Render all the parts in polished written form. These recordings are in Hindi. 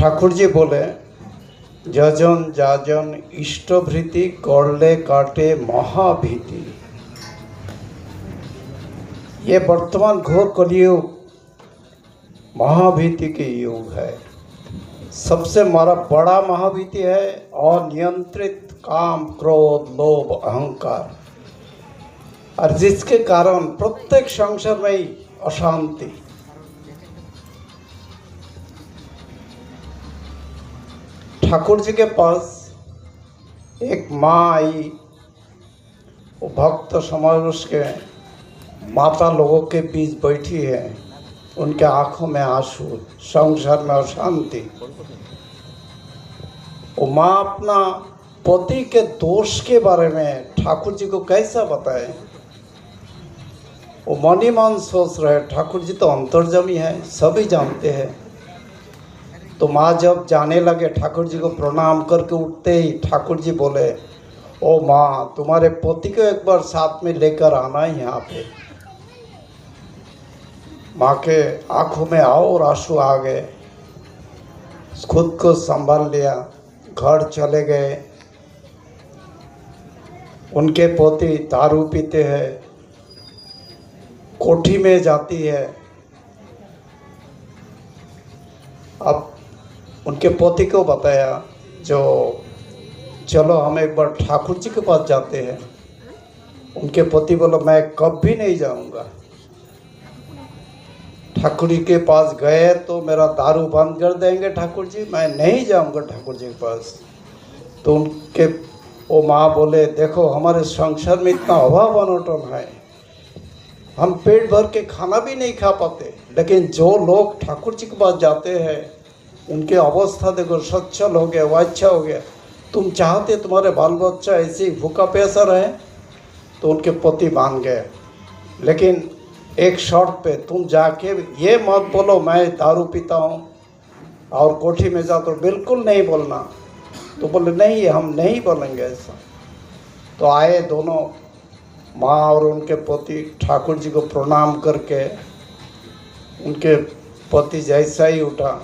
ठाकुर जी बोले, जजन जाजन इष्टभृति करले काटे महाभीति। ये वर्तमान घोर कलियुग महाभीति के युग है। सबसे हमारा बड़ा महाभीति है अनियंत्रित काम, क्रोध, लोभ, अहंकार, और जिसके कारण प्रत्येक संसार में ही अशांति। ठाकुर जी के पास एक माँ आई, वो भक्त समावेश के माता लोगों के बीच बैठी है, उनके आंखों में आंसू, संसार में अशांति। वो माँ अपना पति के दोष के बारे में ठाकुर जी को कैसा बताए? वो मन ही मन सोच रहे, ठाकुर जी तो अंतर्यामी है, सभी जानते हैं। तो माँ जब जाने लगे, ठाकुर जी को प्रणाम करके उठते ही ठाकुर जी बोले, ओ माँ, तुम्हारे पति को एक बार साथ में लेकर आना है यहाँ पे। माँ के आंखों में और आंसू आ गए, खुद को संभाल लिया, घर चले गए। उनके पति दारू पीते हैं, कोठी में जाती है। अब उनके पति को बताया, जो चलो हम एक बार ठाकुर जी के पास जाते हैं। उनके पति बोला, मैं कभी नहीं जाऊंगा। ठाकुर जी के पास गए तो मेरा दारू बंद कर देंगे ठाकुर जी, मैं नहीं जाऊंगा ठाकुर जी के पास। तो उनके वो माँ बोले, देखो हमारे संसार में इतना अभाव अनटन है, हम पेट भर के खाना भी नहीं खा पाते, लेकिन जो लोग ठाकुर जी के पास जाते हैं उनकी अवस्था देखो, सच्चल हो गया, वाच्छा हो गया। तुम चाहते तुम्हारे बाल बच्चा ऐसे ही भूखा प्यासा रहे? तो उनके पति मान गए, लेकिन एक शर्त पे, तुम जाके ये मत बोलो मैं दारू पीता हूँ और कोठी में जा, तो बिल्कुल नहीं बोलना। तो बोले नहीं, हम नहीं बोलेंगे ऐसा। तो आए दोनों, माँ और उनके पति, ठाकुर जी को प्रणाम करके उनके पति जैसा ही उठा,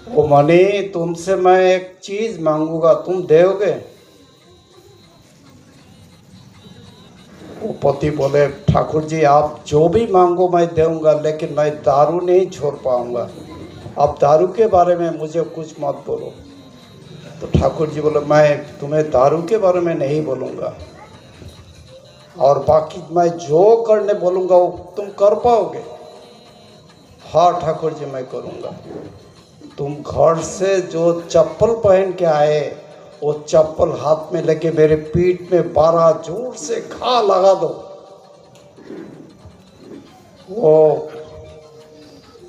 ओ मनी, तुमसे मैं एक चीज़ मांगूंगा, तुम दोगे? वो पति बोले, ठाकुर जी आप जो भी मांगो मैं दूंगा, लेकिन मैं दारू नहीं छोड़ पाऊंगा। आप दारू के बारे में मुझे कुछ मत बोलो। तो ठाकुर जी बोले, मैं तुम्हें दारू के बारे में नहीं बोलूँगा, और बाकी मैं जो करने बोलूँगा वो तुम कर पाओगे? हाँ ठाकुर जी मैं करूँगा। तुम घर से जो चप्पल पहन के आए, वो चप्पल हाथ में लेके मेरे पीठ में 12 जोर से घा लगा दो। वो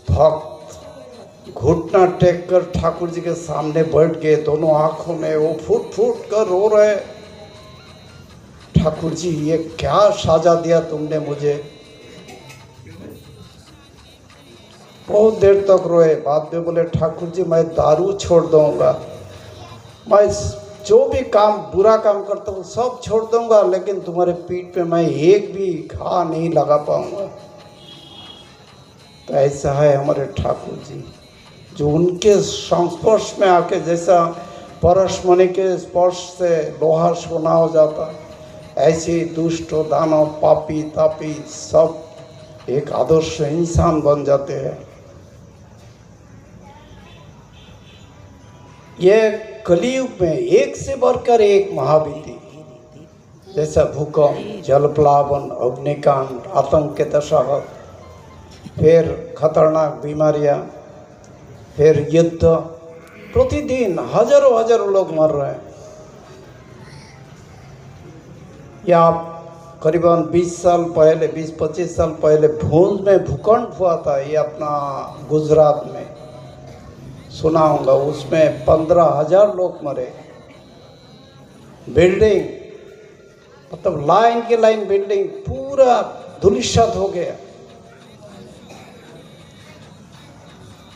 भक्त घुटना टेक कर ठाकुर जी के सामने बैठ गए, दोनों आंखों में वो फूट फूट कर रो रहे, ठाकुर जी ये क्या साजा दिया तुमने मुझे? बहुत देर तक रोए, बाद में बोले, ठाकुर जी मैं दारू छोड़ दूंगा, मैं जो भी काम, बुरा काम करता हूँ सब छोड़ दूंगा, लेकिन तुम्हारे पीठ पे मैं एक भी घा नहीं लगा पाऊंगा। तो ऐसा है हमारे ठाकुर जी, जो उनके संस्पर्श में आके, जैसा परशमणि के स्पर्श से लोहा सोना हो जाता, ऐसे दुष्ट, दानव, पापी, तापी सब एक आदर्श इंसान बन जाते हैं। ये कलियुग में एक से बढ़कर एक महाभीति, जैसा भूकंप, जलप्लावन, अग्निकांड, आतंक के दशहत, फिर खतरनाक बीमारियां, फिर युद्ध, प्रतिदिन हजारों हजारों लोग मर रहे हैं। या करीबन 20 साल पहले, 20-25 साल पहले भूंज में भूकंप हुआ था, ये अपना गुजरात में सुना होगा, उसमें 15,000 लोग मरे। बिल्डिंग, मतलब लाइन के लाइन बिल्डिंग पूरा धूलिसात हो गया।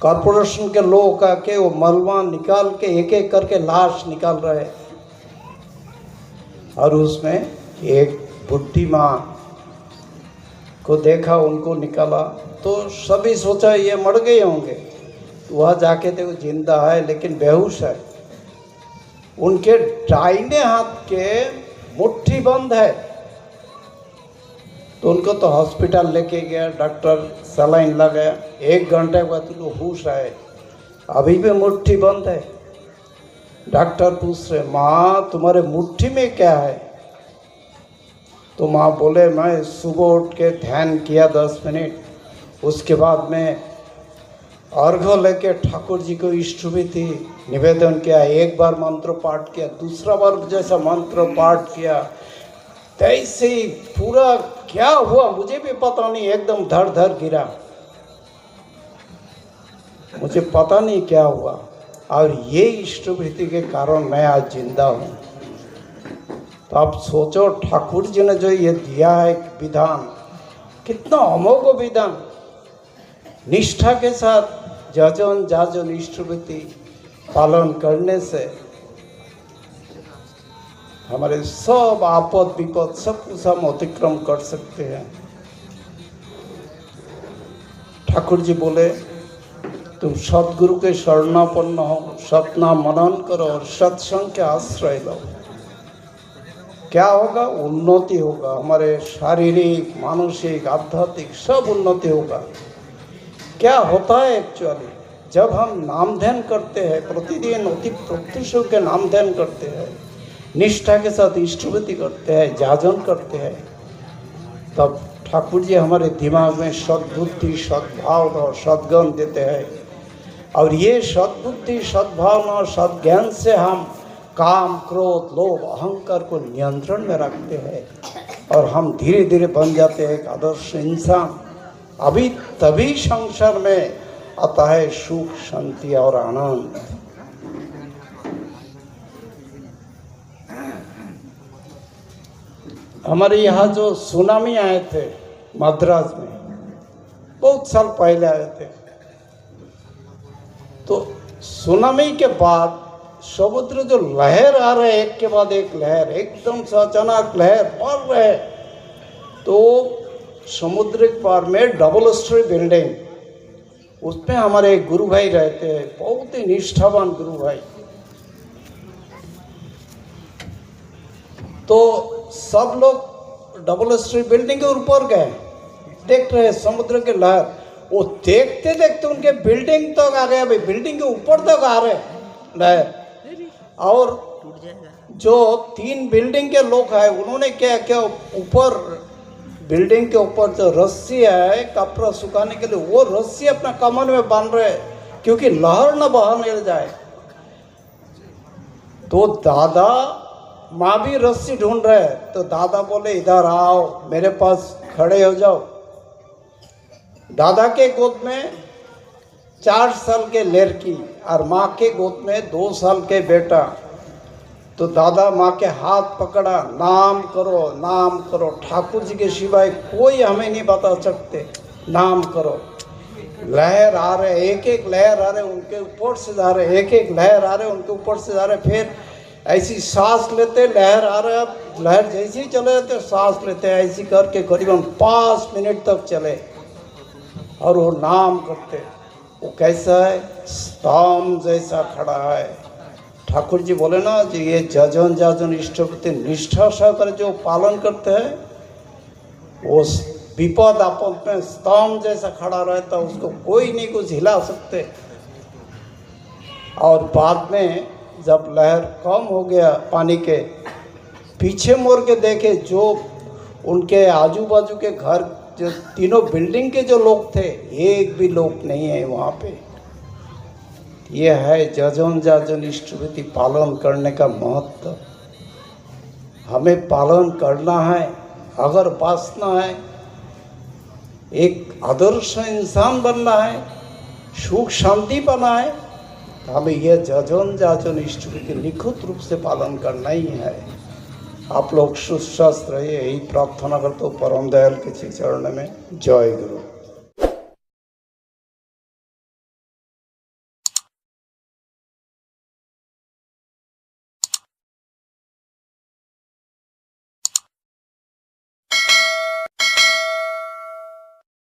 कॉरपोरेशन के लोग आके वो मलबा निकाल के एक एक करके लाश निकाल रहे, और उसमें एक बुढ़ी माँ को देखा, उनको निकाला तो सभी सोचा ये मर गए होंगे, वह जाके देखो जिंदा है लेकिन बेहोश है। उनके दाहिने हाथ के मुट्ठी बंद है। तो उनको तो हॉस्पिटल लेके गया, डॉक्टर सलाइन लगाया, 1 घंटे के बाद उनको होश आए, अभी भी मुट्ठी बंद है। डॉक्टर पूछ रहे, माँ तुम्हारे मुट्ठी में क्या है? तो माँ बोले, मैं सुबह उठ के ध्यान किया 10 मिनट, उसके बाद में अर्घ्य लेके ठाकुर जी को इष्टविधि निवेदन किया, 1 बार मंत्र पाठ किया, दूसरा बार जैसा मंत्र पाठ किया, तैसे ही पूरा क्या हुआ मुझे भी पता नहीं, एकदम धड़ धड़ गिरा, मुझे पता नहीं क्या हुआ। और ये इष्टवृत्ति के कारण मैं आज जिंदा हूँ। तो आप सोचो ठाकुर जी ने जो ये दिया है विधान, कितना अमोघ विधान, निष्ठा के साथ जजन जाजन इष्टवृत्ति पालन करने से हमारे सब आपद विपद सब कुछ हम अतिक्रम कर सकते हैं। ठाकुर जी बोले, तुम सदगुरु के शरणापन्न हो, सतना मनन करो और सत्संग के आश्रय लो। क्या होगा? उन्नति होगा, हमारे शारीरिक मानसिक आध्यात्मिक सब उन्नति होगा। क्या होता है एक्चुअली, जब हम नाम ध्यान करते हैं, प्रतिदिन अति प्रत्युष के नाम ध्यान करते हैं, निष्ठा के साथ इष्टवृत्ति करते हैं, जाजन करते हैं, तब ठाकुर जी हमारे दिमाग में सद्बुद्धि सद्भाव और सद्गुण देते हैं। और ये सद्बुद्धि सद्भावना और सद्ज्ञान से हम काम क्रोध लोभ अहंकार को नियंत्रण में रखते हैं और हम धीरे धीरे बन जाते हैं एक आदर्श इंसान। अभी तभी संसार में आता है सुख शांति और आनंद। हमारे यहाँ जो सुनामी आए थे मद्रास में, बहुत साल पहले आए थे, तो सुनामी के बाद समुद्र जो लहर आ रहे, एक के बाद एक लहर, एकदम से अचानक लहर बढ़ रहे, तो समुद्र के पार में डबल स्टोरी बिल्डिंग, उसमें हमारे एक गुरु भाई रहते हैं, बहुत ही निष्ठावान गुरु भाई। तो सब लोग डबल स्टोरी बिल्डिंग के ऊपर गए, देख रहे समुद्र के लहर। वो देखते देखते उनके बिल्डिंग तक आ गए, अभी बिल्डिंग के ऊपर तक आ रहे लहर। और जो 3 बिल्डिंग के लोग हैं उन्होंने क्या क्या, ऊपर बिल्डिंग के ऊपर जो रस्सी है कपड़ा सुखाने के लिए, वो रस्सी अपना कमर में बांध रहे क्योंकि लहर न बहाने जाए। तो दादा माँ भी रस्सी ढूंढ रहे, तो दादा बोले, इधर आओ, मेरे पास खड़े हो जाओ। दादा के गोद में 4 साल के लड़की और माँ के गोद में 2 साल के बेटा। तो दादा माँ के हाथ पकड़ा, नाम करो, ठाकुर जी के सिवाय कोई हमें नहीं बता सकते, नाम करो। लहर आ रहे, एक एक लहर आ रहे, उनके ऊपर से जा रहे, एक एक लहर आ रहे, उनके ऊपर से जा रहे। फिर ऐसी सांस लेते, लहर आ रहा है, लहर जैसे ही चले जाते सांस लेते, ऐसी करके करीबन 5 मिनट तक चले और वो नाम करते। वो कैसा है? स्तंभ जैसा खड़ा है। ठाकुर जी बोले ना जी, ये जजन जाजन इष्टवृत्ति निष्ठा सहकर जो पालन करते हैं, वो विपद आपद में स्तंभ जैसा खड़ा रहता, उसको कोई नहीं कुछ हिला सकते। और बाद में जब लहर कम हो गया, पानी के पीछे मुड़ के देखे, जो उनके आजू बाजू के घर, जो तीनों बिल्डिंग के जो लोग थे, एक भी लोग नहीं है वहाँ पे। ये है जजन जाजन इष्टवृत्ति पालन करने का महत्व। हमें पालन करना है, अगर बांचना है, एक आदर्श इंसान बनना है, सुख शांति पाना है, तो हमें यह जजन जाजन इष्टवृत्ति निखुत रूप से पालन करना ही है। आप लोग सुस्वस्थ रहिए, यही प्रार्थना करते हो परम दयाल के चरण में। जय गुरु।